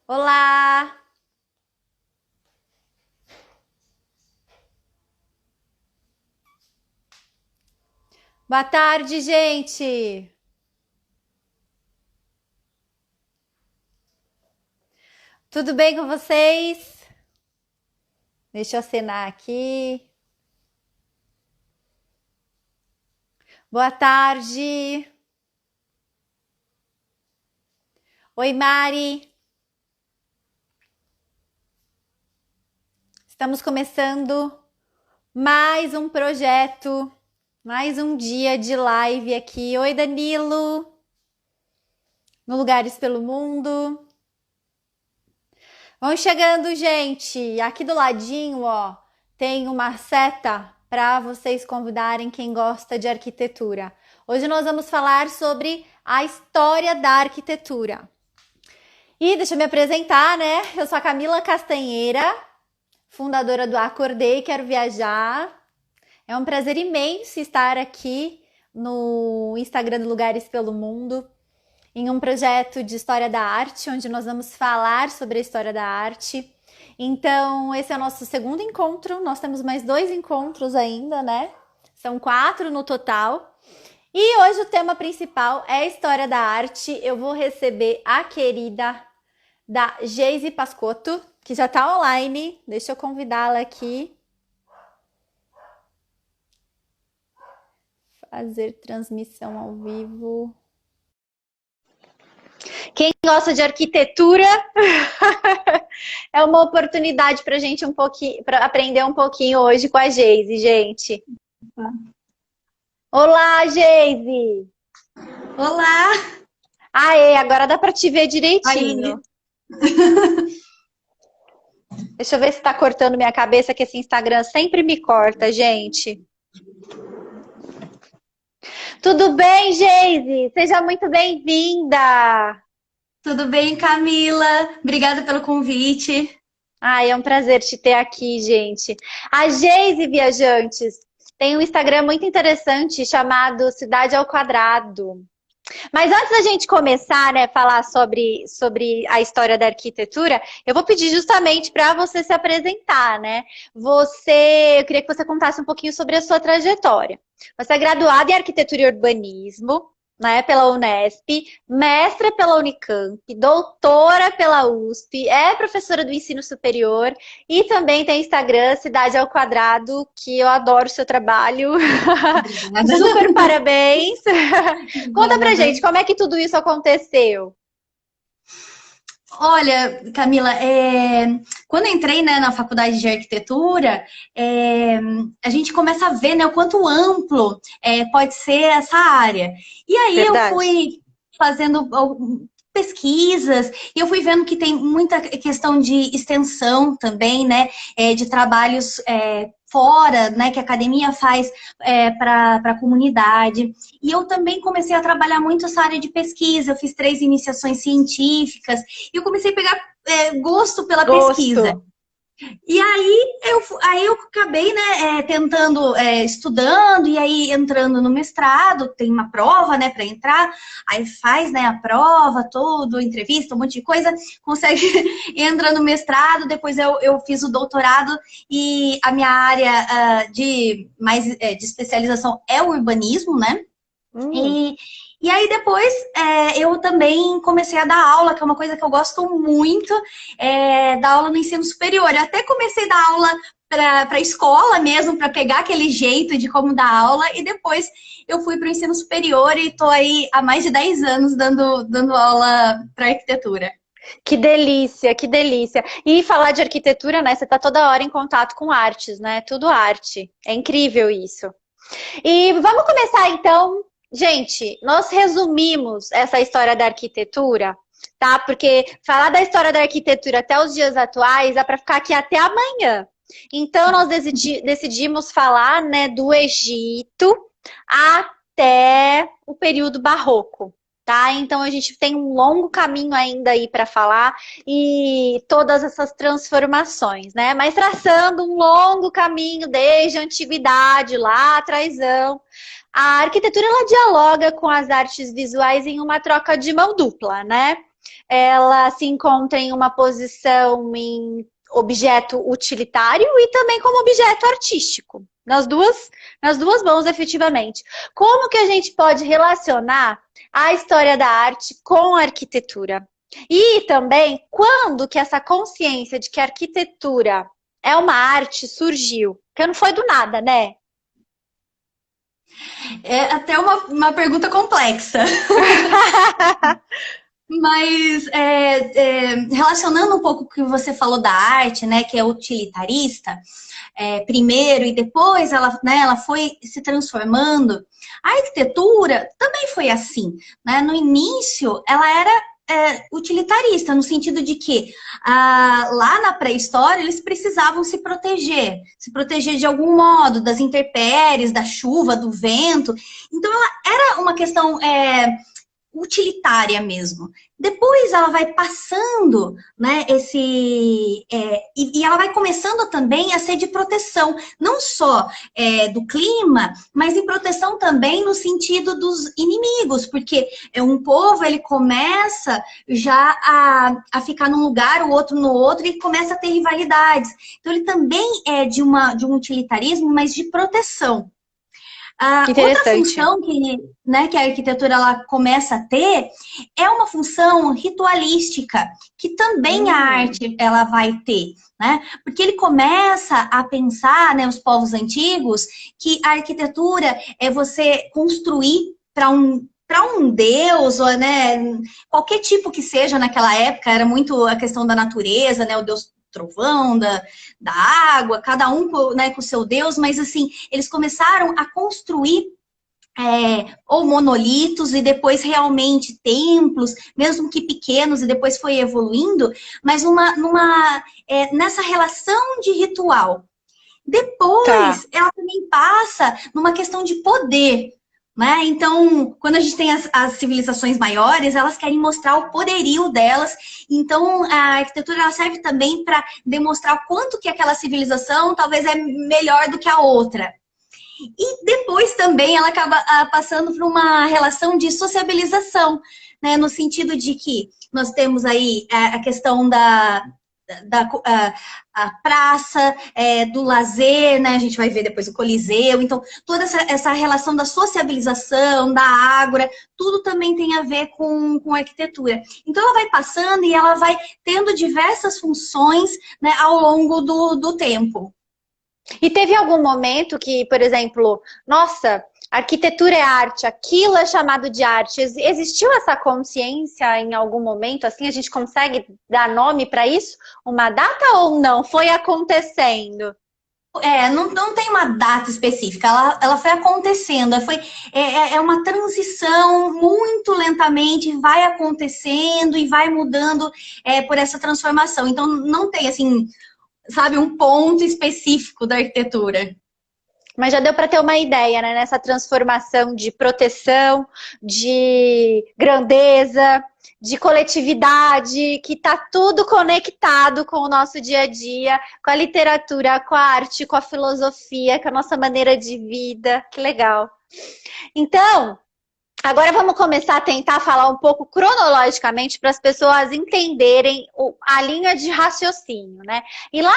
Olá! Boa tarde, gente! Tudo bem com vocês? Deixa eu acenar aqui. Boa tarde! Oi, Mari! Estamos começando mais um projeto, mais um dia de live aqui. Oi, Danilo! No Lugares pelo Mundo. Vão chegando, gente! Aqui do ladinho, ó, tem uma seta para vocês convidarem quem gosta de arquitetura. Hoje nós vamos falar sobre a história da arquitetura. E deixa eu me apresentar, né? Eu sou a Camila Castanheira, fundadora do Acordei Quero Viajar. É um prazer imenso estar aqui no Instagram do Lugares pelo Mundo, em um projeto de história da arte, onde nós vamos falar sobre a história da arte. Então, esse é o nosso segundo encontro. Nós temos mais 2 encontros ainda, né? São 4 no total. E hoje o tema principal é a história da arte. Eu vou receber a querida da Geise Pascotto, que já está online. Deixa eu convidá-la aqui. Fazer transmissão ao vivo. Quem gosta de arquitetura, é uma oportunidade para a gente para aprender um pouquinho hoje com a Geise, gente. Olá, Geise! Olá! Aê, agora dá para te ver Aí, direitinho. Deixa eu ver se tá cortando minha cabeça, que esse Instagram sempre me corta, gente. Tudo bem, Geise? Seja muito bem-vinda! tudo bem, Camila? Obrigada pelo convite. Ai, é um prazer te ter aqui, gente. A Geise Viajantes tem um Instagram muito interessante chamado Cidade ao Quadrado. Mas antes da gente começar, né, falar sobre a história da arquitetura, eu vou pedir justamente para você se apresentar, né? Eu queria que você contasse um pouquinho sobre a sua trajetória. Você é graduada em arquitetura e urbanismo, né, pela Unesp, mestra pela Unicamp, doutora pela USP, é professora do ensino superior e também tem Instagram Cidade ao Quadrado, que eu adoro o seu trabalho. Obrigada. Super parabéns! Conta pra Obrigada. gente, como é que tudo isso aconteceu? Olha, Camila, quando eu entrei, né, na faculdade de arquitetura, a gente começa a ver, né, o quanto amplo pode ser essa área. E aí eu Verdade. fui fazendo pesquisas e eu fui vendo que tem muita questão de extensão também, né, de trabalhos fora, né, que a academia faz para a comunidade. E eu também comecei a trabalhar muito essa área de pesquisa. Eu fiz 3 iniciações científicas e eu comecei a pegar gosto pela pesquisa. Gosto. E aí eu acabei, né, tentando, estudando, e aí entrando no mestrado, tem uma prova, né, para entrar, aí faz, né, a prova, tudo, entrevista, um monte de coisa, consegue, entra no mestrado, depois eu fiz o doutorado, e a minha área de especialização é o urbanismo, né, Hum. e, e aí depois eu também comecei a dar aula, que é uma coisa que eu gosto muito, dar aula no ensino superior. Eu até comecei a dar aula para a escola mesmo, para pegar aquele jeito de como dar aula, e depois eu fui para o ensino superior e estou aí há mais de 10 anos dando aula para arquitetura. Que delícia, que delícia. E falar de arquitetura, né? Você tá toda hora em contato com artes, né? Tudo arte. É incrível isso. E vamos começar então. Gente, nós resumimos essa história da arquitetura, tá? Porque falar da história da arquitetura até os dias atuais dá para ficar aqui até amanhã. Então, nós decidimos falar, né, do Egito até o período barroco. Tá? Então a gente tem um longo caminho ainda aí para falar e todas essas transformações, né? Mas traçando um longo caminho desde a antiguidade, lá atrásão, a arquitetura ela dialoga com as artes visuais em uma troca de mão dupla, né? ela se encontra em uma posição em objeto utilitário e também como objeto artístico. Nas duas mãos, efetivamente. Como que a gente pode relacionar a história da arte com a arquitetura? E também, quando que essa consciência de que a arquitetura é uma arte surgiu? Porque não foi do nada, né? É até uma pergunta complexa. Mas relacionando um pouco o que você falou da arte, né, que é utilitarista, primeiro e depois ela, né, ela foi se transformando. A arquitetura também foi assim, né? No início ela era utilitarista, no sentido de que lá na pré-história eles precisavam se proteger de algum modo das intempéries, da chuva, do vento. Então ela era uma questão utilitária mesmo. Depois ela vai passando, né, e ela vai começando também a ser de proteção, não só do clima, mas em proteção também no sentido dos inimigos, porque um povo, ele começa já a ficar num lugar, o outro no outro, e começa a ter rivalidades. Então ele também é de um utilitarismo, mas de proteção. Outra Interessante. função que a arquitetura ela começa a ter é uma função ritualística, que também a arte ela vai ter, né? Porque ele começa a pensar, né, os povos antigos, que a arquitetura é você construir para um deus, ou, né, qualquer tipo que seja naquela época, era muito a questão da natureza, né, o deus trovão, da água, cada um, né, com o seu deus, mas assim, eles começaram a construir ou monolitos e depois realmente templos, mesmo que pequenos, e depois foi evoluindo, mas nessa relação de ritual. Tá. Depois, ela também passa numa questão de poder, né? Então, quando a gente tem as civilizações maiores, elas querem mostrar o poderio delas. Então, a arquitetura ela serve também para demonstrar o quanto que aquela civilização talvez é melhor do que a outra. E depois também ela acaba passando por uma relação de sociabilização, né? No sentido de que nós temos aí a questão a praça, do lazer, né? A gente vai ver depois o Coliseu. Então, toda essa relação da sociabilização, da ágora, tudo também tem a ver com arquitetura. Então, ela vai passando e ela vai tendo diversas funções, né, ao longo do tempo. E teve algum momento que, por exemplo, nossa, arquitetura é arte, aquilo é chamado de arte. Existiu essa consciência em algum momento? Assim, a gente consegue dar nome para isso? Uma data ou não? Foi acontecendo? Não tem uma data específica, ela foi acontecendo, é uma transição muito lentamente, vai acontecendo e vai mudando por essa transformação. Então, não tem, assim, sabe, um ponto específico da arquitetura. Mas já deu para ter uma ideia, né? Nessa transformação de proteção, de grandeza, de coletividade, que está tudo conectado com o nosso dia a dia, com a literatura, com a arte, com a filosofia, com a nossa maneira de vida. Que legal. Então, agora vamos começar a tentar falar um pouco cronologicamente para as pessoas entenderem a linha de raciocínio, né? E lá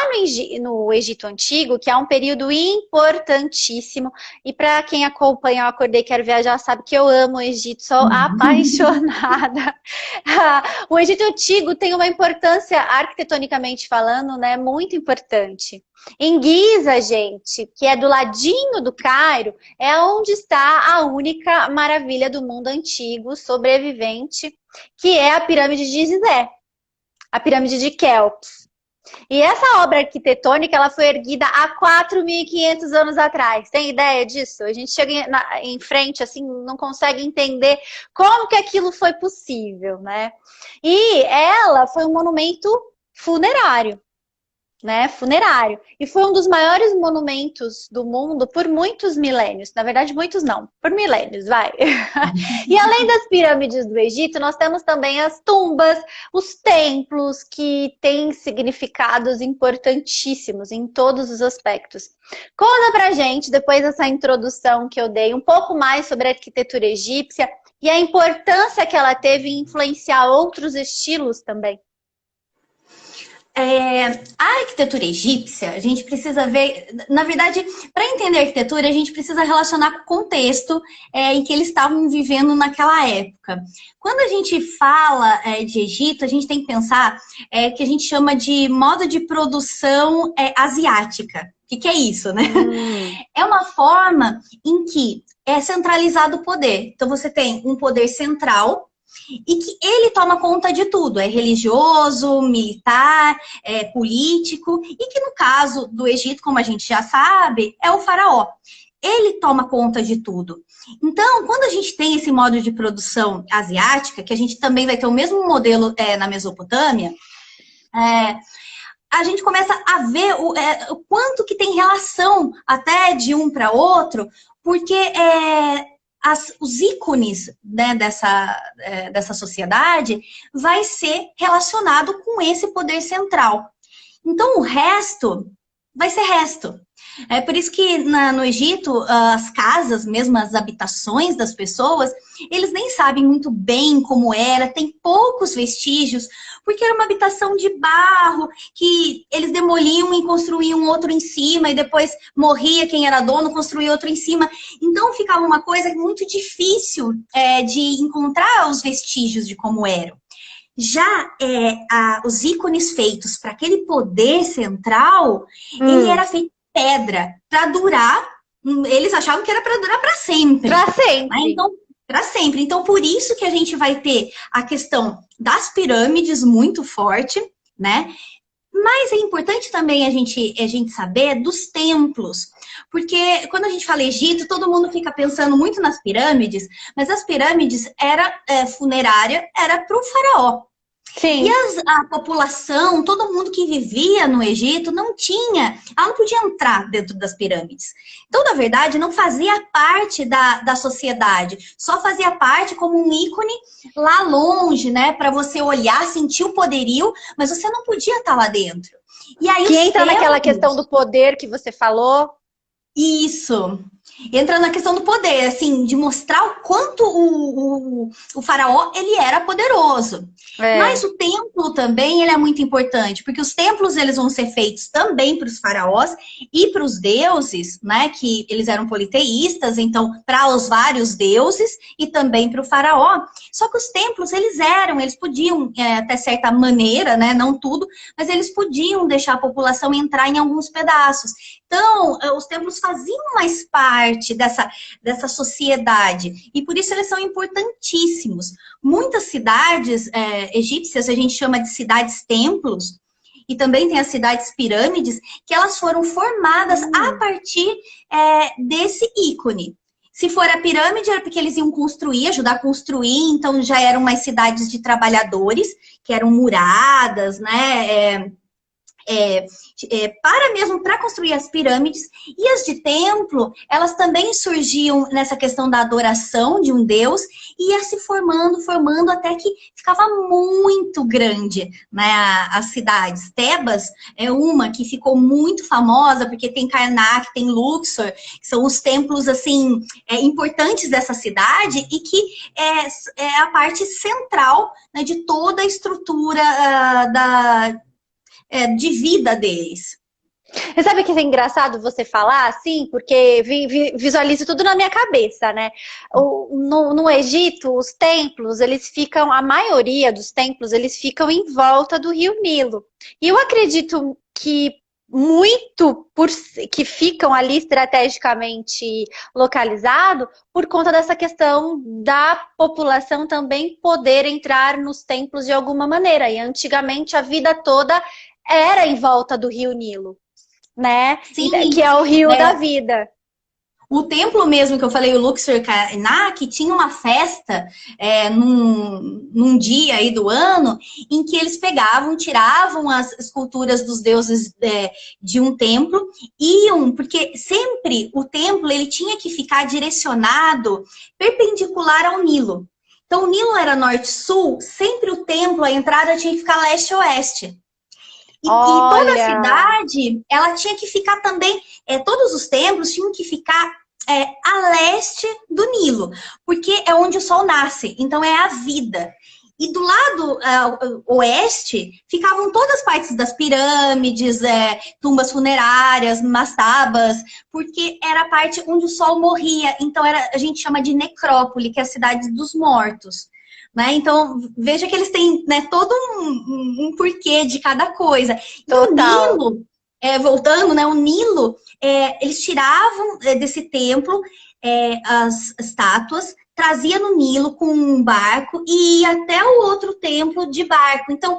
no Egito Antigo, que é um período importantíssimo, e para quem acompanha o Acordei Quero Viajar sabe que eu amo o Egito, sou apaixonada. O Egito Antigo tem uma importância, arquitetonicamente falando, né, muito importante. Em Giza, gente, que é do ladinho do Cairo, é onde está a única maravilha do mundo antigo sobrevivente, que é a pirâmide de Gizé, a pirâmide de Quéops. E essa obra arquitetônica ela foi erguida há 4.500 anos atrás. Tem ideia disso? A gente chega em frente, assim, não consegue entender como que aquilo foi possível, né? E ela foi um monumento funerário. Né, funerário. E foi um dos maiores monumentos do mundo por muitos milênios. Na verdade, muitos não, por milênios, vai. E além das pirâmides do Egito, nós temos também as tumbas, os templos, que têm significados importantíssimos em todos os aspectos. Conta pra gente, depois dessa introdução que eu dei, um pouco mais sobre a arquitetura egípcia E a importância que ela teve em influenciar outros estilos também. A arquitetura egípcia, a gente precisa ver, na verdade, para entender a arquitetura, a gente precisa relacionar com o contexto em que eles estavam vivendo naquela época. Quando a gente fala de Egito, a gente tem que pensar que a gente chama de modo de produção asiática. O que é isso, né? É uma forma em que é centralizado o poder. Então, você tem um poder central, e que ele toma conta de tudo, é religioso, militar, político, e que no caso do Egito, como a gente já sabe, é o faraó. Ele toma conta de tudo. Então, quando a gente tem esse modo de produção asiática, que a gente também vai ter o mesmo modelo na Mesopotâmia, a gente começa a ver o quanto que tem relação até de um para outro, porque os ícones, né, dessa sociedade vai ser relacionado com esse poder central. Então, o resto vai ser resto. É por isso que no Egito, as casas, mesmo as habitações das pessoas, eles nem sabem muito bem como era, tem poucos vestígios, porque era uma habitação de barro, que eles demoliam e construíam outro em cima, e depois morria quem era dono, construía outro em cima. Então ficava uma coisa muito difícil de encontrar os vestígios de como eram. Já os ícones feitos para aquele poder central, ele era feito pedra para durar. Eles achavam que era para durar para sempre. Para sempre. Né? Então, para sempre. Então, por isso que a gente vai ter a questão das pirâmides muito forte, né? Mas é importante também a gente saber dos templos. Porque quando a gente fala Egito, todo mundo fica pensando muito nas pirâmides, mas as pirâmides funerária era para o faraó. Sim. E a população, todo mundo que vivia no Egito ela não podia entrar dentro das pirâmides. Então, na verdade, não fazia parte da sociedade, só fazia parte como um ícone lá longe, né? Para você olhar, sentir o poderio, mas você não podia estar lá dentro. E aí, que entra naquela questão do poder que você falou. Isso. Entra na questão do poder, assim, de mostrar o quanto o faraó, ele era poderoso. Mas o templo também, ele é muito importante, porque os templos, eles vão ser feitos também para os faraós e para os deuses, né, que eles eram politeístas, então, para os vários deuses e também para o faraó. Só que os templos, eles podiam, até certa maneira, né, não tudo, mas eles podiam deixar a população entrar em alguns pedaços. Então, os templos faziam mais parte dessa sociedade e por isso eles são importantíssimos. Muitas cidades egípcias a gente chama de cidades-templos e também tem as cidades-pirâmides que elas foram formadas a partir desse ícone. Se for a pirâmide, era porque eles iam construir, ajudar a construir, então já eram mais cidades de trabalhadores, que eram muradas, né? Para construir as pirâmides, e as de templo, elas também surgiam nessa questão da adoração de um deus, e ia se formando até que ficava muito grande, né, as cidades. Tebas é uma que ficou muito famosa, porque tem Karnak, tem Luxor, que são os templos, assim, importantes dessa cidade, e que é a parte central, né, de toda a estrutura de vida deles. Você sabe que é engraçado você falar assim, porque visualizo tudo na minha cabeça, né? No Egito, os templos, eles ficam, a maioria dos templos, eles ficam em volta do Rio Nilo. E eu acredito que que ficam ali estrategicamente localizados por conta dessa questão da população também poder entrar nos templos de alguma maneira. E antigamente a vida toda era em volta do Rio Nilo, né? Sim, que é o rio da vida. O templo mesmo que eu falei, o Luxor Karnak, tinha uma festa num dia aí do ano em que eles tiravam as esculturas dos deuses de um templo, porque sempre o templo ele tinha que ficar direcionado perpendicular ao Nilo. Então o Nilo era norte-sul, sempre o templo, a entrada tinha que ficar leste-oeste. E toda a cidade, ela tinha que ficar também, todos os templos tinham que ficar a leste do Nilo, porque é onde o sol nasce, então é a vida. E do lado oeste ficavam todas as partes das pirâmides, tumbas funerárias, mastabas, porque era a parte onde o sol morria. Então a gente chama de necrópole, que é a cidade dos mortos. Né? Então, veja que eles têm, né, todo um porquê de cada coisa. Total. O Nilo, voltando, né, o Nilo, eles tiravam desse templo as estátuas, trazia no Nilo com um barco e ia até o outro templo de barco. Então,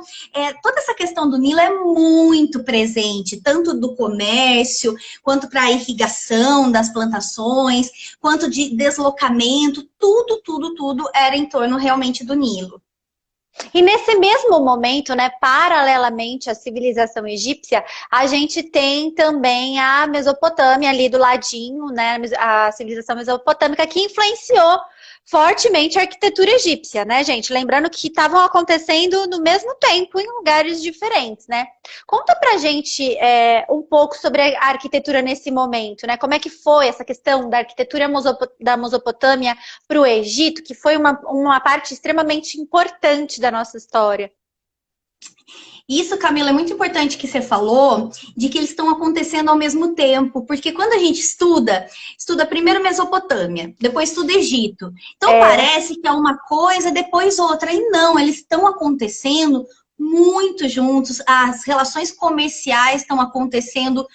toda essa questão do Nilo é muito presente, tanto do comércio, quanto para a irrigação das plantações, quanto de deslocamento, tudo era em torno realmente do Nilo. E nesse mesmo momento, né, paralelamente à civilização egípcia, a gente tem também a Mesopotâmia ali do ladinho, né, a civilização mesopotâmica que influenciou fortemente a arquitetura egípcia, né, gente? Lembrando que estavam acontecendo no mesmo tempo em lugares diferentes, né? Conta pra gente um pouco sobre a arquitetura nesse momento, né? Como é que foi essa questão da arquitetura da Mesopotâmia para o Egito, que foi uma parte extremamente importante da nossa história. Isso, Camila, é muito importante que você falou de que eles estão acontecendo ao mesmo tempo, porque quando a gente estuda primeiro Mesopotâmia, depois estuda Egito. Então parece que é uma coisa, depois outra, e não, eles estão acontecendo muito juntos, as relações comerciais estão acontecendo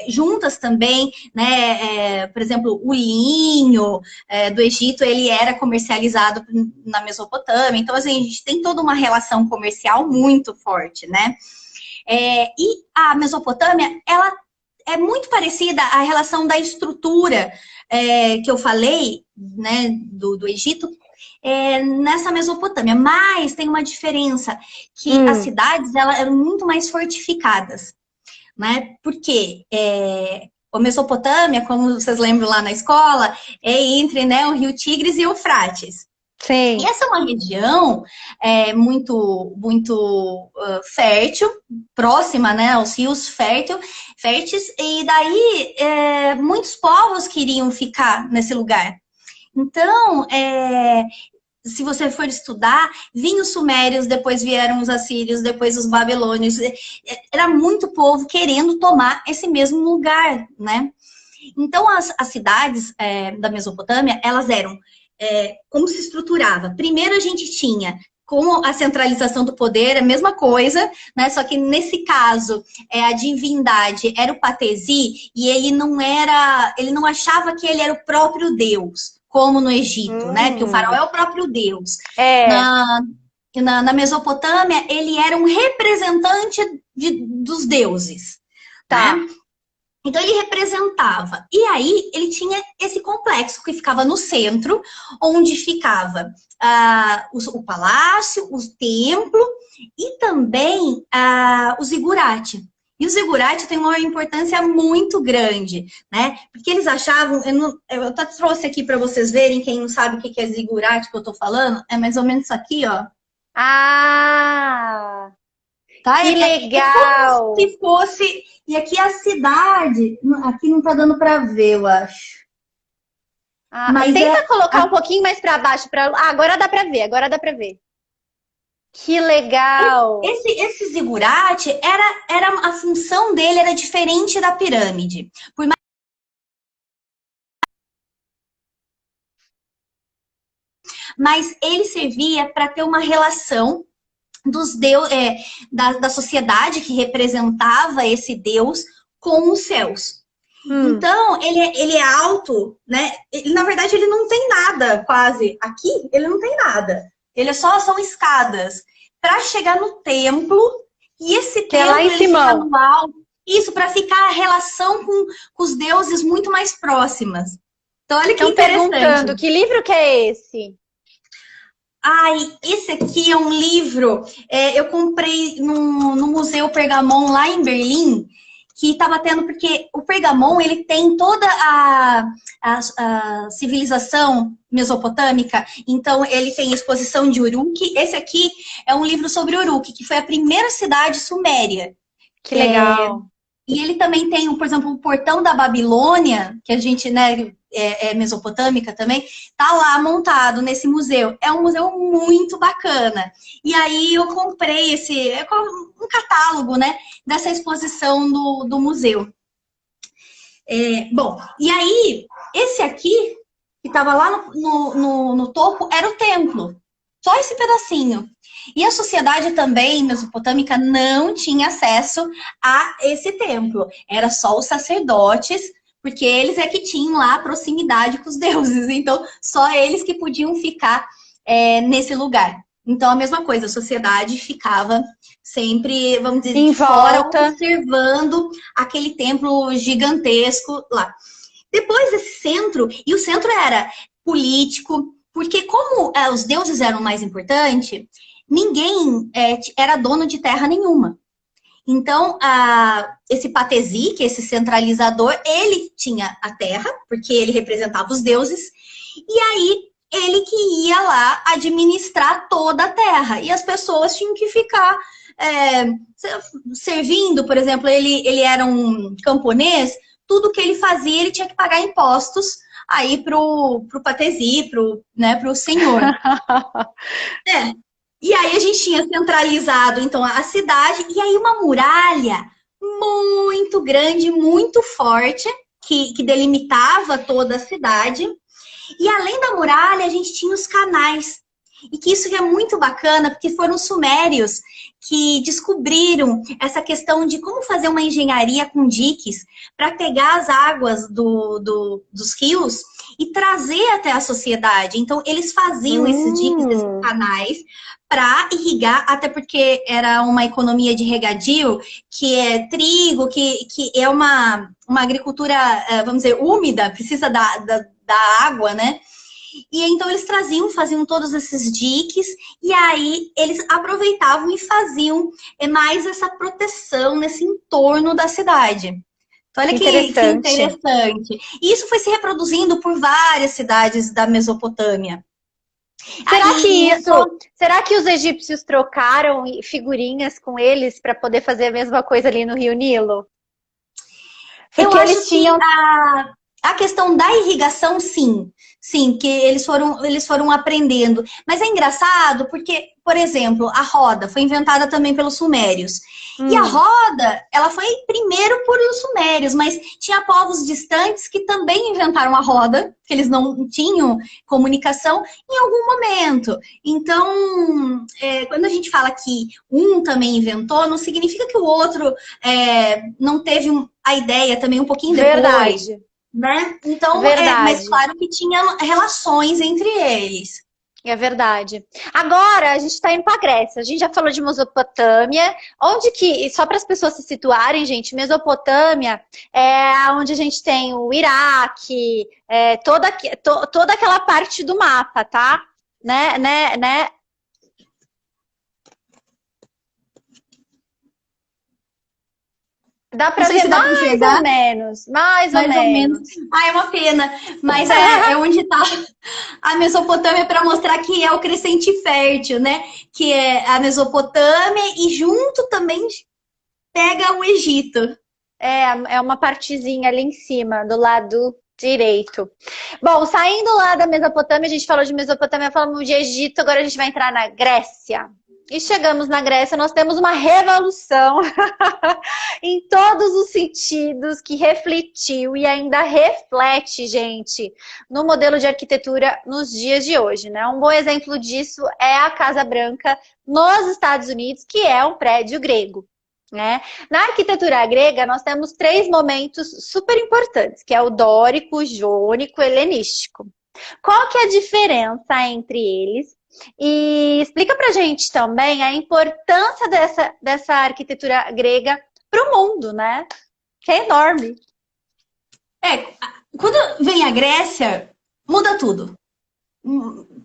juntas também, né? Por exemplo, o linho do Egito, ele era comercializado na Mesopotâmia, então assim, a gente tem toda uma relação comercial muito forte, né? E a Mesopotâmia, ela é muito parecida à relação da estrutura que eu falei, né, do Egito, nessa Mesopotâmia, mas tem uma diferença, que as cidades eram muito mais fortificadas, né? Porque a Mesopotâmia, como vocês lembram lá na escola, é entre, né, o Rio Tigres e Eufrates. Sim. E essa é uma região muito fértil, próxima, né, aos rios férteis, e daí muitos povos queriam ficar nesse lugar. Então, se você for estudar, vinham os sumérios, depois vieram os assírios, depois os babilônios. Era muito povo querendo tomar esse mesmo lugar, né? Então, as cidades da Mesopotâmia, elas eram como se estruturava. Primeiro a gente tinha como a centralização do poder, a mesma coisa, né? Só que nesse caso, a divindade era o Patesi e ele não achava que ele era o próprio Deus, como no Egito, né? Porque o faraó é o próprio Deus. Na Mesopotâmia, ele era um representante dos deuses, tá? Né? Então, ele representava. E aí, ele tinha esse complexo que ficava no centro, onde ficava o palácio, o templo e também o zigurate. E o zigurate tem uma importância muito grande, né? Porque eles achavam... Eu até trouxe aqui para vocês verem, quem não sabe o que é zigurate que eu tô falando, é mais ou menos isso aqui, ó. Ah! Tá? Que legal! Como se fosse... E aqui a cidade... Aqui não tá dando para ver, eu acho. Mas tenta colocar um pouquinho mais para baixo. Agora dá para ver, agora dá para ver. Que legal! Esse zigurate, a função dele era diferente da pirâmide. Mas ele servia para ter uma relação dos da sociedade que representava esse Deus com os céus. Então, ele é alto, né? Na verdade, ele não tem nada, quase. Aqui, ele não tem nada. São escadas para chegar no templo. E esse templo, lá em ele cima. fica no alto. Isso, para ficar a relação com os deuses muito mais próximas. Então, olha que interessante. Perguntando, que livro que é esse? Esse aqui é um livro, eu comprei no Museu Pergamon, lá em Berlim, que estava tendo, porque o Pergamon, ele tem toda a civilização mesopotâmica, então ele tem exposição de Uruk. Esse aqui é um livro sobre Uruk, que foi a primeira cidade suméria. Que legal! E ele também tem, por exemplo, o Portão da Babilônia, que a gente, né, mesopotâmica também, tá lá montado nesse museu. É um museu muito bacana. E aí eu comprei um catálogo, né, dessa exposição do museu. Bom, e aí, esse aqui, que estava lá no topo, era o templo. Só esse pedacinho. E a sociedade também mesopotâmica não tinha acesso a esse templo. Era só os sacerdotes, porque eles é que tinham lá proximidade com os deuses. Então, só eles que podiam ficar nesse lugar. Então, a mesma coisa, a sociedade ficava sempre, vamos dizer, Em de fora, volta. observando aquele templo gigantesco lá. Depois desse centro, e o centro era político, porque como os deuses eram mais importantes, ninguém era dono de terra nenhuma. Então, esse patesi, que é esse centralizador, ele tinha a terra, porque ele representava os deuses, e aí ele que ia lá administrar toda a terra. E as pessoas tinham que ficar servindo, por exemplo, ele era um camponês, tudo que ele fazia, ele tinha que pagar impostos aí pro patesi, pro senhor. E aí a gente tinha centralizado, então, a cidade, e aí uma muralha muito grande, muito forte, que delimitava toda a cidade. E além da muralha, a gente tinha os canais. E que isso é muito bacana, porque foram os sumérios que descobriram essa questão de como fazer uma engenharia com diques para pegar as águas dos rios e trazer até a sociedade. Então, eles faziam esses diques, esses canais, para irrigar, até porque era uma economia de regadio, que é trigo, que é uma agricultura, vamos dizer, úmida, precisa da água, né? E então eles faziam todos esses diques, e aí eles aproveitavam e faziam mais essa proteção nesse entorno da cidade. Então, olha que interessante. E isso foi se reproduzindo por várias cidades da Mesopotâmia. Será que os egípcios trocaram figurinhas com eles para poder fazer a mesma coisa ali no Rio Nilo? Porque eles tinham a questão da irrigação, sim. Sim, que eles foram aprendendo. Mas é engraçado porque, por exemplo, a roda foi inventada também pelos sumérios. E a roda, ela foi primeiro por os sumérios, mas tinha povos distantes que também inventaram a roda, que eles não tinham comunicação em algum momento. Então, quando a gente fala que um também inventou, não significa que o outro não teve a ideia também um pouquinho depois. Verdade. Né? Então, mas claro que tinha relações entre eles. É verdade. Agora, a gente está indo para a Grécia. A gente já falou de Mesopotâmia. Onde que, só para as pessoas se situarem, gente, Mesopotâmia é onde a gente tem o Iraque, toda aquela parte do mapa, tá? Né? Dá para ver mais ou menos. Mais ou menos. Ah, é uma pena. Mas é onde está a Mesopotâmia para mostrar que é o crescente fértil, né? Que é a Mesopotâmia e junto também pega o Egito. É uma partezinha ali em cima, do lado direito. Bom, saindo lá da Mesopotâmia, a gente falou de Mesopotâmia, falamos de Egito, agora a gente vai entrar na Grécia. E chegamos na Grécia, nós temos uma revolução em todos os sentidos que refletiu e ainda reflete, gente, no modelo de arquitetura nos dias de hoje, né? Um bom exemplo disso é a Casa Branca nos Estados Unidos, que é um prédio grego, né? Na arquitetura grega, nós temos 3 momentos super importantes, que é o dórico, o jônico e o helenístico. Qual que é a diferença entre eles? E explica pra gente também a importância dessa arquitetura grega para o mundo, né? Que é enorme. Quando vem a Grécia, muda tudo.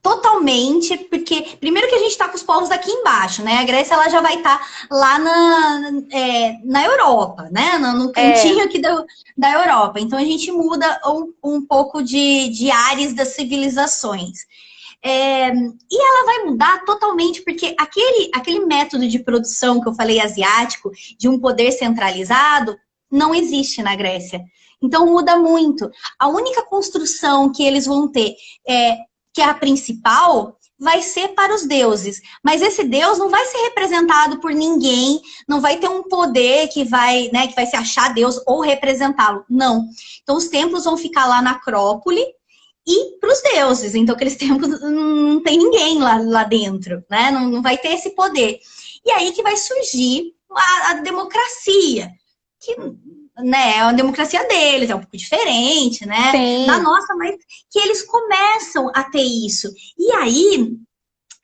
Totalmente, porque primeiro que a gente está com os povos daqui embaixo, né? A Grécia ela já vai estar lá na Europa, né? No cantinho aqui da Europa. Então a gente muda um pouco de áreas das civilizações. E ela vai mudar totalmente, porque aquele método de produção que eu falei asiático, de um poder centralizado, não existe na Grécia. Então muda muito. A única construção que eles vão ter, que é a principal, vai ser para os deuses. Mas esse deus não vai ser representado por ninguém, não vai ter um poder que vai, né, que vai se achar Deus ou representá-lo. Não. Então os templos vão ficar lá na Acrópole e para os deuses. Então aqueles templos não tem ninguém lá dentro, né? Não vai ter esse poder. E aí que vai surgir a democracia, que, né, é uma democracia deles, é um pouco diferente, né, Sim. da nossa, mas que eles começam a ter isso. E aí,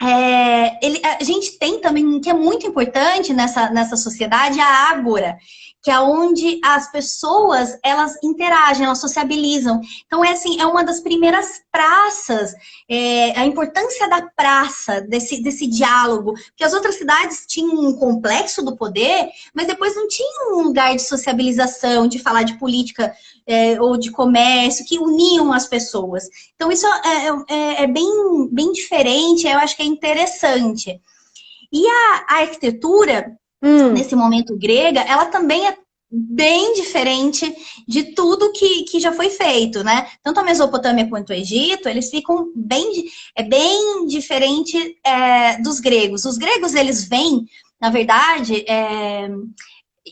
a gente tem também, que é muito importante nessa sociedade, a ágora, que é onde as pessoas, elas interagem, elas sociabilizam. Então, assim, é uma das primeiras praças, a importância da praça, desse diálogo, porque as outras cidades tinham um complexo do poder, mas depois não tinha um lugar de sociabilização, de falar de política ou de comércio, que uniam as pessoas. Então, isso é bem diferente, eu acho que é interessante. E a arquitetura, nesse momento grega, ela também é bem diferente de tudo que já foi feito, né? Tanto a Mesopotâmia quanto o Egito, eles ficam bem diferente dos gregos. Os gregos, eles vêm, na verdade,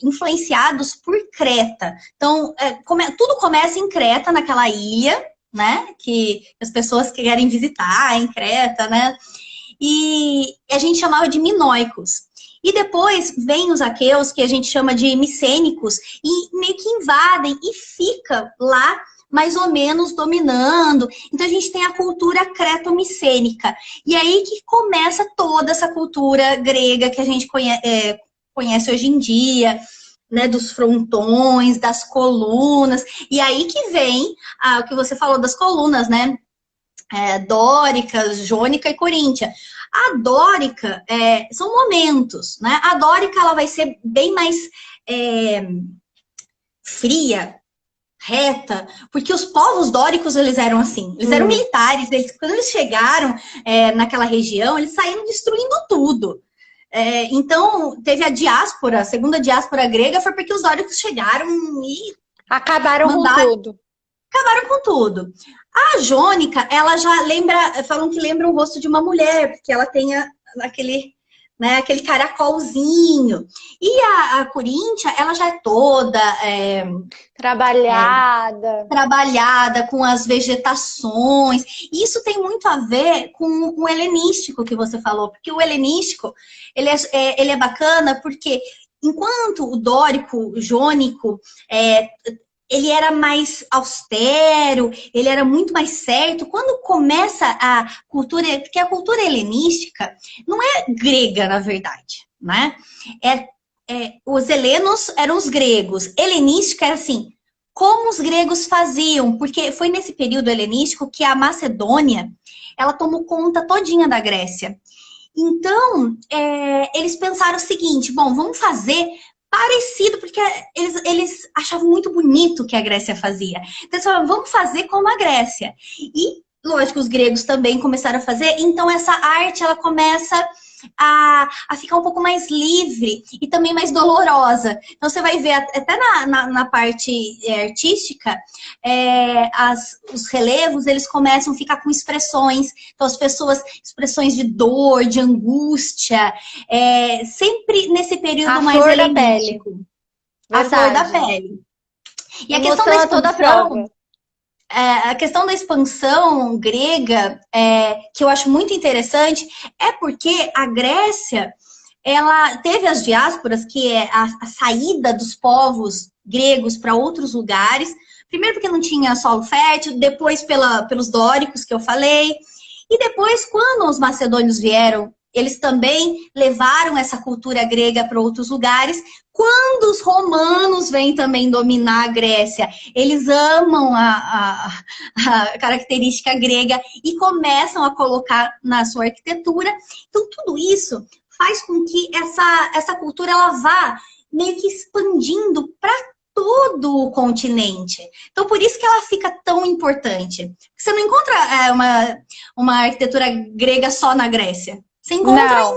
influenciados por Creta. Então, tudo começa em Creta, naquela ilha, né? Que as pessoas querem visitar em Creta, né? E a gente chamava de minoicos. E depois vem os aqueus, que a gente chama de micênicos, e meio que invadem e fica lá mais ou menos dominando. Então a gente tem a cultura creto-micênica. E aí que começa toda essa cultura grega que a gente conhece hoje em dia, né, dos frontões, das colunas. E aí que vem o que você falou das colunas, né? Dórica, jônica e coríntia. A dórica são momentos, né? A dórica ela vai ser bem mais fria, reta, porque os povos dóricos eles eram assim, eles eram militares, quando eles chegaram naquela região, eles saíram destruindo tudo. Então, teve a diáspora, a segunda diáspora grega foi porque os dóricos chegaram e acabaram com tudo. Acabaram com tudo. A jônica, ela já falam que lembra o rosto de uma mulher, porque ela tem aquele caracolzinho. E a coríntia, ela já é toda trabalhada com as vegetações. E isso tem muito a ver com o helenístico que você falou, porque o helenístico, ele é bacana porque enquanto o dórico, o jônico, ele era mais austero, ele era muito mais certo. Quando começa a cultura, porque a cultura helenística não é grega, na verdade, né? Os helenos eram os gregos. Helenística era assim, como os gregos faziam, porque foi nesse período helenístico que a Macedônia, ela tomou conta todinha da Grécia. Então, eles pensaram o seguinte, bom, vamos fazer parecido, porque eles achavam muito bonito o que a Grécia fazia. Então, eles falaram, vamos fazer como a Grécia. E, lógico, os gregos também começaram a fazer, então essa arte, ela começa a ficar um pouco mais livre e também mais dolorosa. Então, você vai ver, até na parte artística, os relevos, eles começam a ficar com expressões. Então, expressões de dor, de angústia, sempre nesse período mais helenístico. A flor da pele. E a questão da expansão, a questão da expansão grega, que eu acho muito interessante, é porque a Grécia, ela teve as diásporas, que é a saída dos povos gregos para outros lugares. Primeiro porque não tinha solo fértil, depois pelos dóricos que eu falei. E depois, quando os macedônios vieram, eles também levaram essa cultura grega para outros lugares. Quando os romanos vêm também dominar a Grécia, eles amam a característica grega e começam a colocar na sua arquitetura. Então, tudo isso faz com que essa cultura ela vá meio que expandindo para todo o continente. Então, por isso que ela fica tão importante. Você não encontra uma arquitetura grega só na Grécia. Você encontra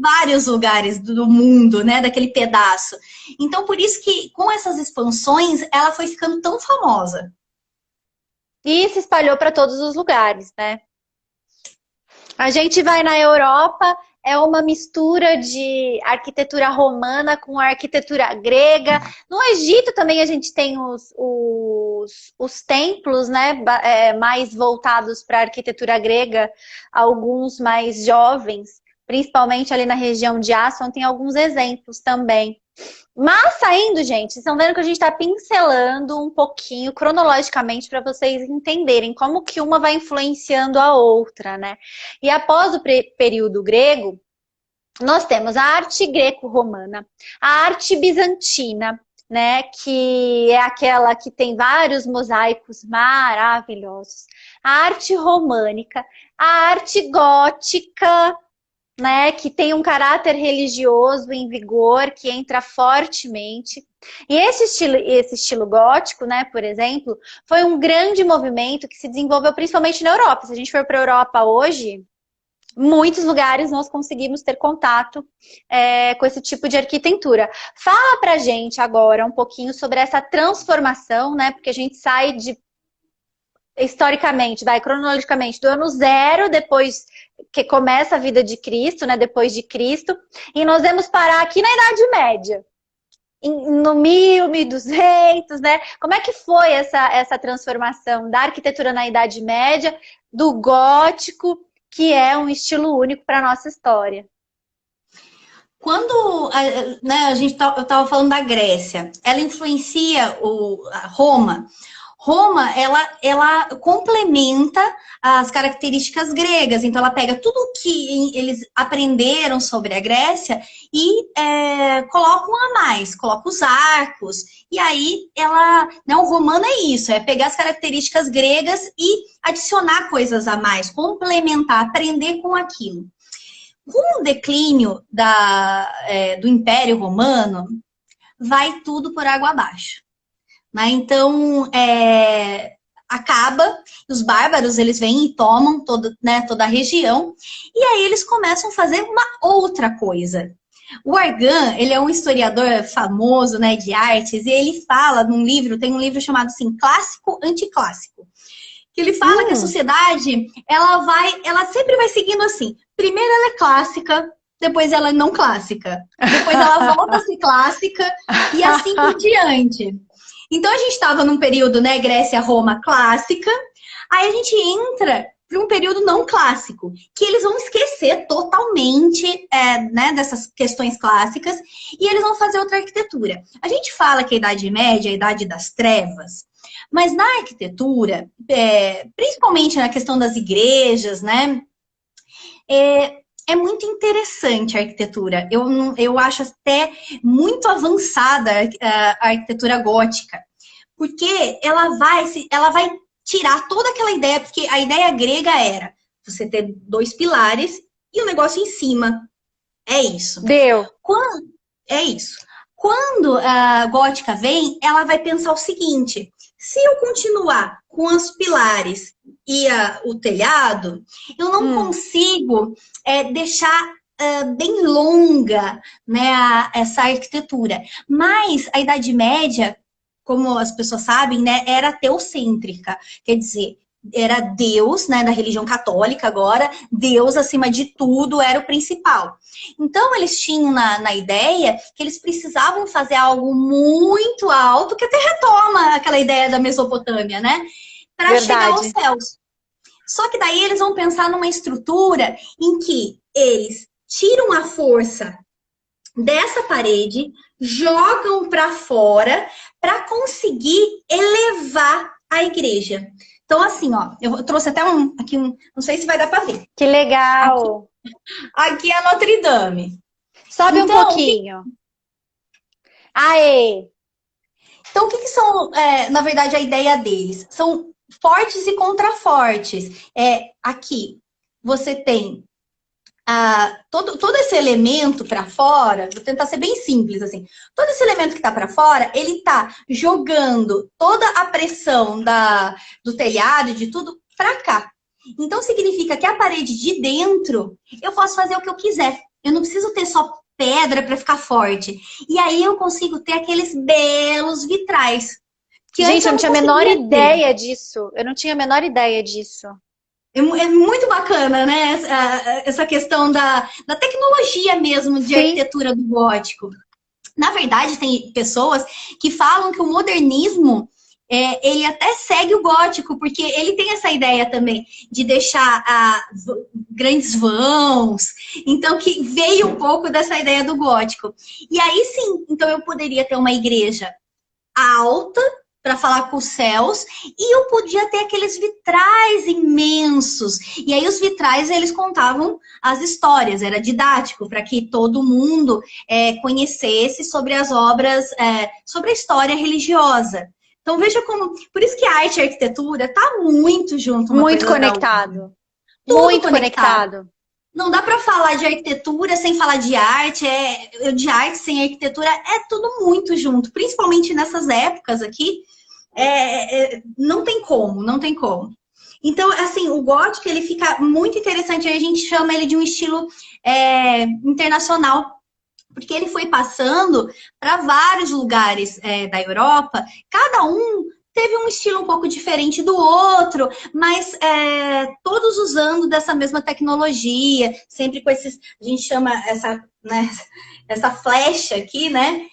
vários lugares do mundo, né, daquele pedaço. Então, por isso que com essas expansões, ela foi ficando tão famosa. E se espalhou para todos os lugares, né? A gente vai na Europa, é uma mistura de arquitetura romana com arquitetura grega. No Egito também a gente tem os templos, né, mais voltados para a arquitetura grega, alguns mais jovens, principalmente ali na região de Aswan, tem alguns exemplos também. Mas saindo, gente, vocês estão vendo que a gente está pincelando um pouquinho cronologicamente para vocês entenderem como que uma vai influenciando a outra, né? E após o período grego, nós temos a arte greco-romana, a arte bizantina, né? Que é aquela que tem vários mosaicos maravilhosos. A arte românica, a arte gótica, né, que tem um caráter religioso em vigor, que entra fortemente. E esse estilo gótico, né, por exemplo, foi um grande movimento que se desenvolveu principalmente na Europa. Se a gente for para a Europa hoje, muitos lugares nós conseguimos ter contato com esse tipo de arquitetura. Fala pra gente agora um pouquinho sobre essa transformação, né, porque a gente sai de historicamente, cronologicamente, do ano zero, depois que começa a vida de Cristo, né, depois de Cristo, e nós vamos parar aqui na Idade Média, no 1000, 1200, né? Como é que foi essa transformação da arquitetura na Idade Média, do gótico, que é um estilo único para a nossa história? Quando né, eu estava falando da Grécia, ela influencia a Roma. Roma, ela complementa as características gregas. Então, ela pega tudo o que eles aprenderam sobre a Grécia e coloca a mais, coloca os arcos. E aí, o romano é isso, é pegar as características gregas e adicionar coisas a mais, complementar, aprender com aquilo. Com o declínio do Império Romano, vai tudo por água abaixo. Né? Então, acaba, os bárbaros, eles vêm e tomam toda a região, e aí eles começam a fazer uma outra coisa. O Argan, ele é um historiador famoso, né, de artes, e ele fala num livro, tem um livro chamado assim, Clássico Anticlássico, que ele fala que a sociedade, ela sempre vai seguindo assim, primeiro ela é clássica, depois ela é não clássica, depois ela volta a ser clássica, e assim por diante. Então, a gente estava num período, né, Grécia-Roma clássica, aí a gente entra para um período não clássico, que eles vão esquecer totalmente né, dessas questões clássicas e eles vão fazer outra arquitetura. A gente fala que a Idade Média é a Idade das Trevas, mas na arquitetura, principalmente na questão das igrejas, né, é muito interessante a arquitetura. Eu acho até muito avançada a arquitetura gótica, porque ela vai tirar toda aquela ideia, porque a ideia grega era você ter 2 pilares e o negócio em cima. É isso. Deu. É isso. Quando a gótica vem, ela vai pensar o seguinte: se eu continuar com os pilares e o telhado, eu não consigo deixar bem longa, né, essa arquitetura. Mas a Idade Média, como as pessoas sabem, né, era teocêntrica. Quer dizer, era Deus, né, da religião católica agora, Deus acima de tudo era o principal. Então, eles tinham na ideia que eles precisavam fazer algo muito alto, que até retoma aquela ideia da Mesopotâmia, né? Para chegar aos céus. Só que daí eles vão pensar numa estrutura em que eles tiram a força dessa parede, jogam para fora para conseguir elevar a igreja. Então, assim, ó, eu trouxe até aqui não sei se vai dar para ver. Que legal! Aqui é a Notre Dame. Sobe então, um pouquinho. Aê! Então, o que são, na verdade, a ideia deles? São fortes e contrafortes. Aqui, você tem todo esse elemento para fora, vou tentar ser bem simples, assim. Todo esse elemento que está para fora, ele está jogando toda a pressão do telhado e de tudo para cá. Então, significa que a parede de dentro, eu posso fazer o que eu quiser. Eu não preciso ter só pedra para ficar forte. E aí eu consigo ter aqueles belos vitrais. Que antes Gente, eu eu não não tinha a menor conseguia ter. ideia disso. Eu não tinha a menor ideia disso. É muito bacana, né? Essa questão da tecnologia mesmo de Sim. arquitetura do gótico. Na verdade, tem pessoas que falam que o modernismo ele até segue o gótico, porque ele tem essa ideia também de deixar grandes vãos. Então, que veio um pouco dessa ideia do gótico. E aí sim, então eu poderia ter uma igreja alta para falar com os céus e eu podia ter aqueles vitrais imensos. E aí os vitrais eles contavam as histórias, era didático para que todo mundo conhecesse sobre as obras, sobre a história religiosa. Então veja como, por isso que a arte e a arquitetura tá muito junto uma Muito coisa da outra, conectado. tudo Muito conectado. conectado. Não dá para falar de arquitetura sem falar de arte, de arte sem arquitetura, é tudo muito junto, principalmente nessas épocas aqui, não tem como, não tem como. Então, assim, o gótico, ele fica muito interessante, a gente chama ele de um estilo internacional, porque ele foi passando para vários lugares da Europa, cada um teve um estilo um pouco diferente do outro, mas todos usando dessa mesma tecnologia, sempre com esses, a gente chama essa flecha aqui, né?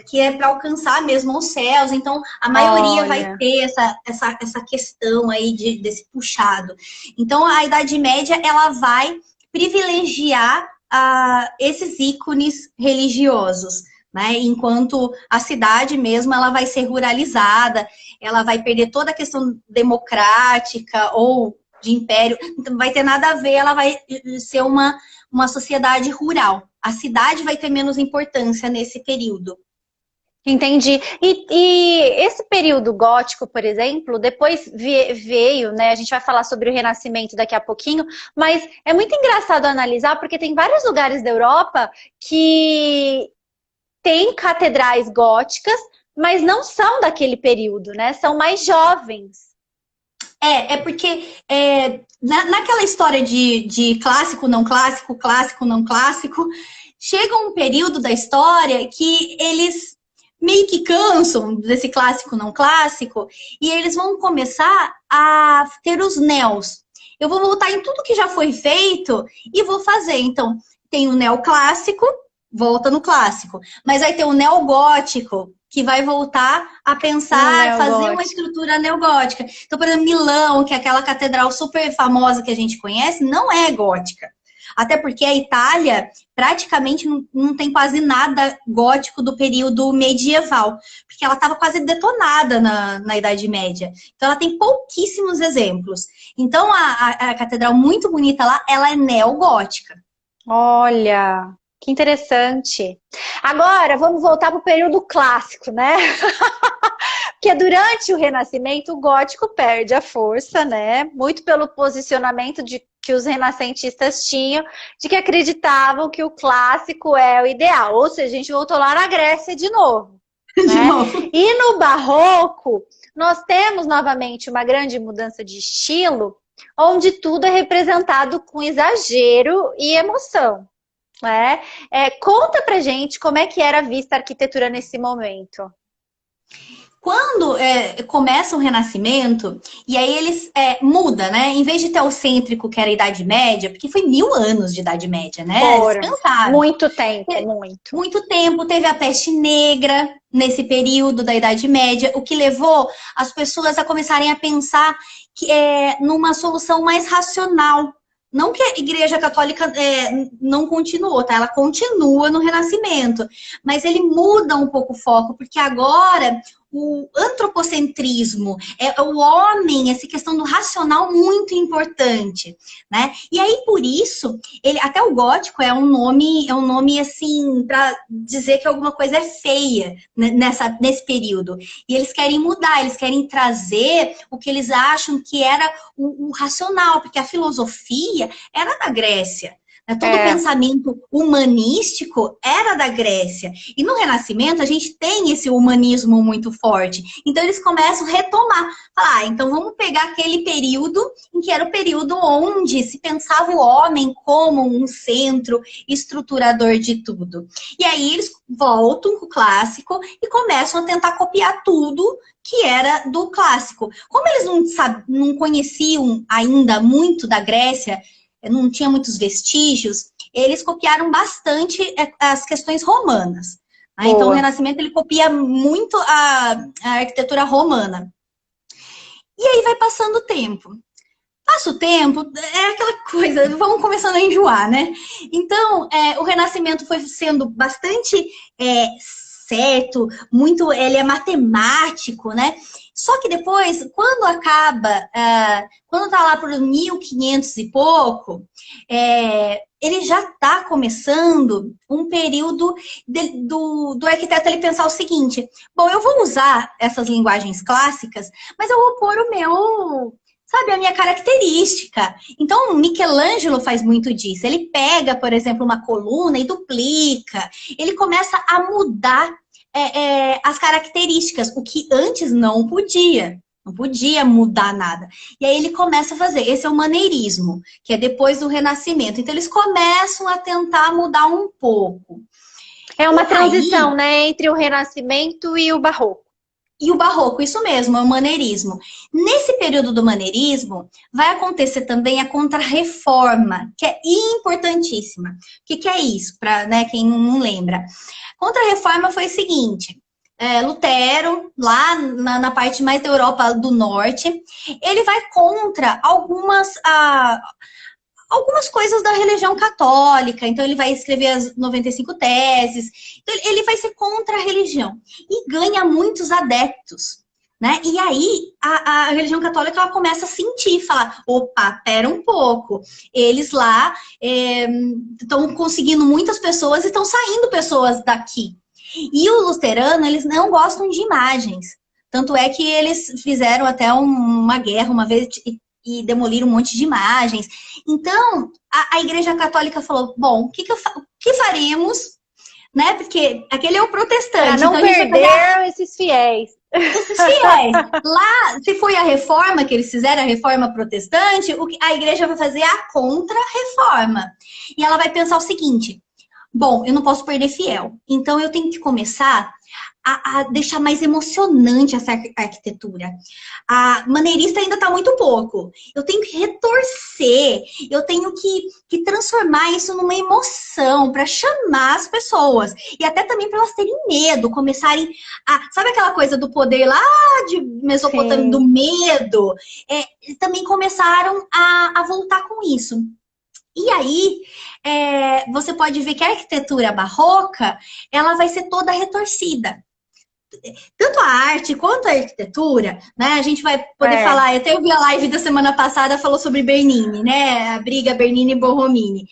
Que é para alcançar mesmo os céus, então a maioria vai Olha. ter essa questão aí desse puxado. Então a Idade Média ela vai privilegiar esses ícones religiosos, né? Enquanto a cidade mesmo ela vai ser ruralizada, ela vai perder toda a questão democrática ou de império, não vai ter nada a ver, ela vai ser uma sociedade rural. A cidade vai ter menos importância nesse período. Entendi. E esse período gótico, por exemplo, depois veio, né? A gente vai falar sobre o Renascimento daqui a pouquinho, mas é muito engraçado analisar porque tem vários lugares da Europa que tem catedrais góticas, mas não são daquele período, né? São mais jovens. Porque naquela história de clássico, não clássico, chega um período da história que eles meio que cansam desse clássico, não clássico, e eles vão começar a ter os neos. Eu vou voltar em tudo que já foi feito e vou fazer. Então, tem o neoclássico, volta no clássico. Mas vai ter o neogótico, que vai voltar a pensar, fazer uma estrutura neogótica. Então, por exemplo, Milão, que é aquela catedral super famosa que a gente conhece, não é gótica. Até porque a Itália praticamente não tem quase nada gótico do período medieval, porque ela estava quase detonada na Idade Média. Então, ela tem pouquíssimos exemplos. Então, a catedral muito bonita lá, ela é neogótica. Olha, que interessante. Agora, vamos voltar para o período clássico, né? Porque durante o Renascimento, o gótico perde a força, né? Muito pelo posicionamento que os renascentistas tinham, de que acreditavam que o clássico é o ideal. Ou seja, a gente voltou lá na Grécia de novo. Né? E no Barroco, nós temos novamente uma grande mudança de estilo, onde tudo é representado com exagero e emoção. Né? Conta pra gente como é que era vista a arquitetura nesse momento. Quando começa o Renascimento, e aí eles mudam, né? Em vez de teocêntrico, que era a Idade Média, porque foi 1000 anos de Idade Média, né? Foram. Eles pensaram. Muito tempo, muito. Muito tempo. Teve a peste negra nesse período da Idade Média, o que levou as pessoas a começarem a pensar numa solução mais racional. Não que a Igreja Católica não continuou, tá? Ela continua no Renascimento, mas ele muda um pouco o foco, porque agora o antropocentrismo, o homem, essa questão do racional muito importante, né? E aí, por isso, até o gótico é um nome assim, para dizer que alguma coisa é feia nesse período. E eles querem mudar, eles querem trazer o que eles acham que era o racional, porque a filosofia era da Grécia. né? Todo o pensamento humanístico era da Grécia. E no Renascimento a gente tem esse humanismo muito forte. Então eles começam a retomar. Falar, então vamos pegar aquele período em que era o período onde se pensava o homem como um centro estruturador de tudo. E aí eles voltam com o clássico e começam a tentar copiar tudo que era do clássico. Como eles não conheciam ainda muito da Grécia, não tinha muitos vestígios, eles copiaram bastante as questões romanas. Então o Renascimento ele copia muito a arquitetura romana. E aí vai passando o tempo. Passa o tempo, é aquela coisa, vamos começando a enjoar, né? Então, o Renascimento foi sendo bastante certo, muito, ele é matemático, né? Só que depois, quando acaba, quando tá lá por 1500 e pouco, ele já está começando um período do arquiteto ele pensar o seguinte, bom, eu vou usar essas linguagens clássicas, mas eu vou pôr o meu... Sabe, a minha característica. Então, Michelangelo faz muito disso. Ele pega, por exemplo, uma coluna e duplica. Ele começa a mudar as características, o que antes não podia. Não podia mudar nada. E aí ele começa a fazer. Esse é o maneirismo, que é depois do Renascimento. Então, eles começam a tentar mudar um pouco. É uma transição, né, entre o Renascimento e o Barroco. E o Barroco, isso mesmo, é o maneirismo. Nesse período do maneirismo, vai acontecer também a Contra-Reforma, que é importantíssima. O que é isso, para quem não lembra? Contra-Reforma foi o seguinte, Lutero, lá na parte mais da Europa do Norte, ele vai contra algumas coisas da religião católica, então ele vai escrever as 95 teses, então ele vai ser contra a religião e ganha muitos adeptos, né? E aí a religião católica ela começa a sentir, falar, opa, pera um pouco, eles lá estão conseguindo muitas pessoas e estão saindo pessoas daqui. E o luterano, eles não gostam de imagens, tanto é que eles fizeram até uma guerra uma vez e demoliram um monte de imagens. Então, a Igreja Católica falou, bom, o que faremos, né? Porque aquele é o protestante. Para não perder esses fiéis. Esses fiéis. Lá, se foi a reforma que eles fizeram, a reforma protestante, a igreja vai fazer a contra-reforma. E ela vai pensar o seguinte, bom, eu não posso perder fiel, então eu tenho que começar a deixar mais emocionante essa arquitetura. A maneirista ainda está muito pouco. Eu tenho que retorcer, eu tenho que transformar isso numa emoção para chamar as pessoas. E até também para elas terem medo, começarem a... Sabe aquela coisa do poder lá de Mesopotâmia, sim, do medo? Também começaram a voltar com isso. E aí, você pode ver que a arquitetura barroca, ela vai ser toda retorcida. Tanto a arte quanto a arquitetura, né? A gente vai poder falar, eu até vi a live da semana passada, falou sobre Bernini, né? A briga Bernini e Borromini.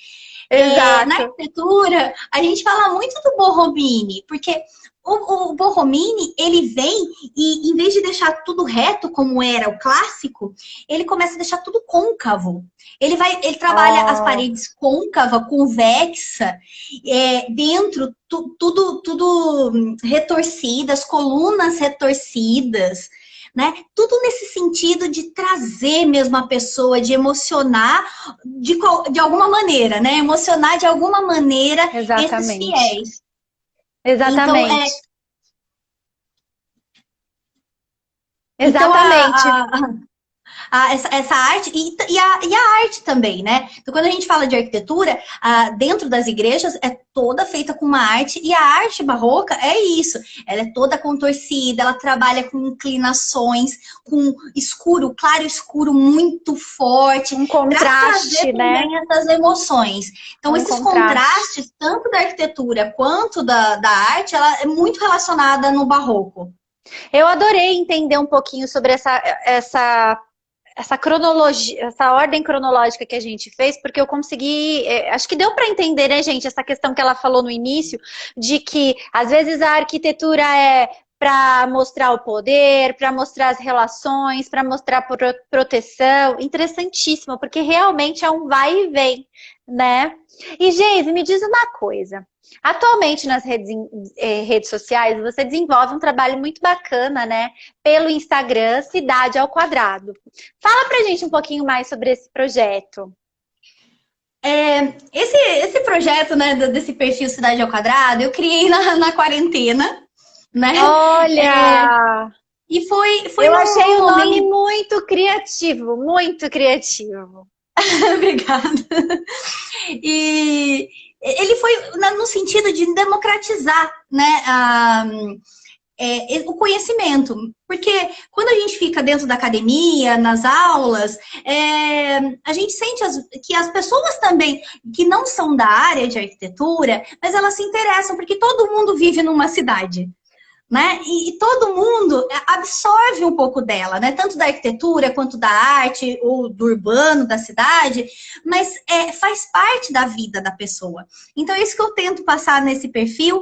Exato. Na arquitetura, a gente fala muito do Borromini, porque o Borromini, ele vem e, em vez de deixar tudo reto, como era o clássico, ele começa a deixar tudo côncavo. Ele trabalha as paredes côncava, convexa, dentro, tudo retorcidas, colunas retorcidas, né? Tudo nesse sentido de trazer mesmo a pessoa, de emocionar de alguma maneira, né? Emocionar de alguma maneira esses fiéis. Exatamente. Então, exatamente. essa arte e a arte também, né? Então, quando a gente fala de arquitetura, dentro das igrejas é toda feita com uma arte, e a arte barroca é isso. Ela é toda contorcida, ela trabalha com inclinações, com escuro, claro escuro muito forte. Um contraste, né? Essas emoções. Então, esses contrastes, tanto da arquitetura quanto da arte, ela é muito relacionada no barroco. Eu adorei entender um pouquinho sobre essa cronologia, essa ordem cronológica que a gente fez, porque eu consegui, acho que deu para entender, né, gente, essa questão que ela falou no início, de que às vezes a arquitetura é para mostrar o poder, para mostrar as relações, para mostrar proteção. Interessantíssimo, porque realmente é um vai e vem, né? E, Geise, me diz uma coisa. Atualmente nas redes sociais, você desenvolve um trabalho muito bacana, né? Pelo Instagram, Cidade ao Quadrado. Fala pra gente um pouquinho mais sobre esse projeto. Esse projeto, né, desse perfil Cidade ao Quadrado, eu criei na quarentena, né? Olha! E foi Eu achei num o nome momento. muito criativo, muito criativo. Obrigada. E ele foi no sentido de democratizar, né, o conhecimento. Porque quando a gente fica dentro da academia, nas aulas, a gente sente que as pessoas também, que não são da área de arquitetura, mas elas se interessam, porque todo mundo vive numa cidade. Né? E todo mundo absorve um pouco dela, né? Tanto da arquitetura quanto da arte ou do urbano, da cidade, mas faz parte da vida da pessoa. Então, é isso que eu tento passar nesse perfil,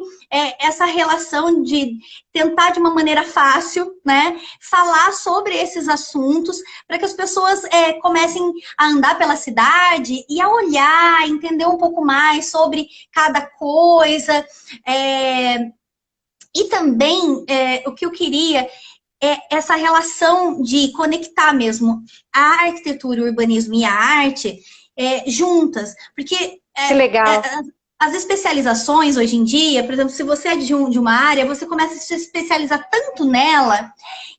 essa relação de tentar de uma maneira fácil, né? Falar sobre esses assuntos para que as pessoas comecem a andar pela cidade e a olhar, entender um pouco mais sobre cada coisa. E também, o que eu queria é essa relação de conectar mesmo a arquitetura, o urbanismo e a arte juntas. Porque Que legal. as especializações hoje em dia, por exemplo, se você é de uma área, você começa a se especializar tanto nela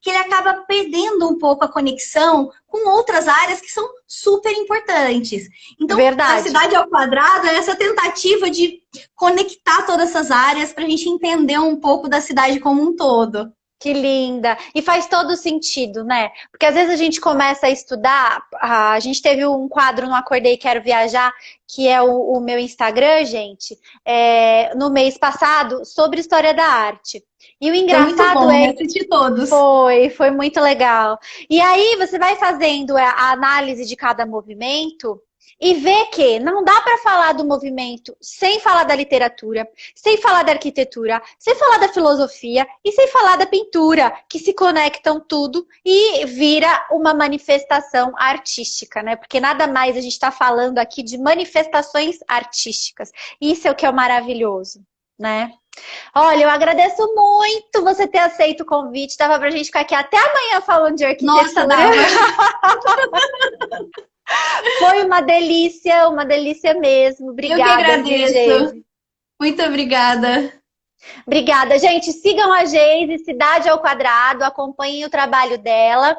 que ele acaba perdendo um pouco a conexão com outras áreas que são super importantes. Então, a Verdade. Cidade ao Quadrado é essa tentativa de conectar todas essas áreas para a gente entender um pouco da cidade como um todo. Que linda! E faz todo sentido, né? Porque às vezes a gente começa a estudar, a gente teve um quadro no Acordei Quero Viajar, que é o meu Instagram, gente, no mês passado, sobre história da arte. E o Foi muito engraçado bom, né? Assistir todos. foi muito legal. E aí você vai fazendo a análise de cada movimento e vê que não dá para falar do movimento sem falar da literatura, sem falar da arquitetura, sem falar da filosofia e sem falar da pintura, que se conectam tudo e vira uma manifestação artística, né? Porque nada mais a gente está falando aqui de manifestações artísticas. Isso é o que é o maravilhoso, né? Olha, eu agradeço muito você ter aceito o convite. Dava pra gente ficar aqui até amanhã falando de arquitetura. Nossa, dava. Foi uma delícia mesmo. Eu que Obrigada, viu, agradeço. Geise? Muito obrigada. Obrigada, gente. Sigam a Geise, Cidade ao Quadrado, acompanhem o trabalho dela.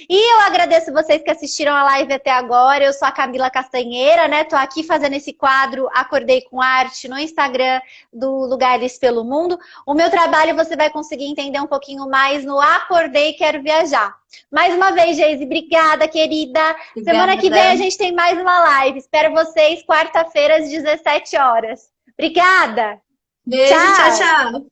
E eu agradeço vocês que assistiram a live até agora. Eu sou a Camila Castanheira, né? Tô aqui fazendo esse quadro Acordei com Arte no Instagram do Lugares pelo Mundo. O meu trabalho você vai conseguir entender um pouquinho mais no Acordei Quero Viajar. Mais uma vez, Geise, obrigada, querida. Obrigada. Semana que vem a gente tem mais uma live. Espero vocês quarta-feira às 17 horas. Obrigada! Beijo, tchau, tchau.